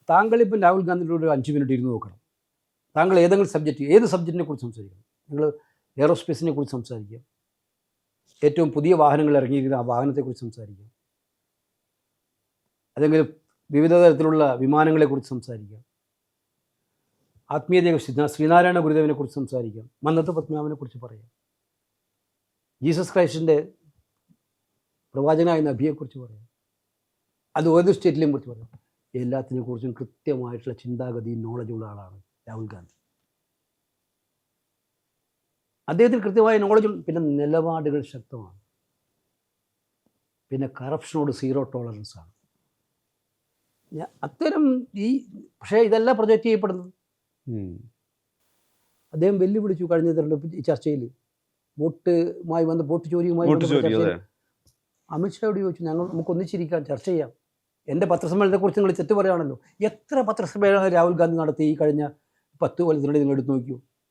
താങ്കളിപ്പം രാഹുൽ ഗാന്ധിയുടെ ഒരു 5 മിനിറ്റ് ഇരുന്ന് നോക്കണം. താങ്കൾ ഏതെങ്കിലും ഏത് സബ്ജക്റ്റിനെ കുറിച്ച് സംസാരിക്കണം? നിങ്ങൾ എയറോസ്പേസിനെ കുറിച്ച് സംസാരിക്കുക, ഏറ്റവും പുതിയ വാഹനങ്ങൾ ഇറങ്ങിയിരിക്കുന്ന ആ വാഹനത്തെക്കുറിച്ച് സംസാരിക്കുക, അല്ലെങ്കിൽ വിവിധ തരത്തിലുള്ള വിമാനങ്ങളെക്കുറിച്ച് സംസാരിക്കാം, ആത്മീയതയെ ശ്രീനാരായണ ഗുരുദേവനെക്കുറിച്ച് സംസാരിക്കാം, മന്നത്ത് പത്മനാഭനെക്കുറിച്ച് പറയാം, ജീസസ് ക്രൈസ്റ്റിൻ്റെ പ്രവാചകനായ നബിയെക്കുറിച്ച് പറയാം, അത് ഏത് സ്റ്റേറ്റിലെയും കുറിച്ച് പറയാം. എല്ലാത്തിനെക്കുറിച്ചും കൃത്യമായിട്ടുള്ള ചിന്താഗതിയും നോളജുള്ള ആളാണ് രാഹുൽ ഗാന്ധി. അദ്ദേഹത്തിന് കൃത്യമായ നോളജും പിന്നെ നിലപാടുകൾ ശക്തമാണ്. പിന്നെ കറപ്ഷനോട് സീറോ ടോളറൻസ് ആണ്. അത്തരം പക്ഷേ ഇതല്ല പ്രൊജക്റ്റ് ചെയ്യപ്പെടുന്നത്. അദ്ദേഹം വെല്ലുവിളിച്ചു കഴിഞ്ഞ തെരഞ്ഞെടുപ്പ് ചർച്ചയിൽ, വോട്ടുമായി ബന്ധ വോട്ട് ചോരിയുമായി അമിത്ഷായോട് ചോദിച്ചു, നമുക്ക് ഒന്നിച്ചിരിക്കാൻ ചർച്ച ചെയ്യാം. എൻ്റെ പത്രസമ്മേളനത്തെക്കുറിച്ച് നിങ്ങൾ തെറ്റ് പറയുകയാണല്ലോ. എത്ര പത്രസമ്മേളനം രാഹുൽ ഗാന്ധി നടത്തി ഈ കഴിഞ്ഞ 10 കൊല്ലത്തിനിടെ നിങ്ങൾ എടുത്തു നോക്കിയോ?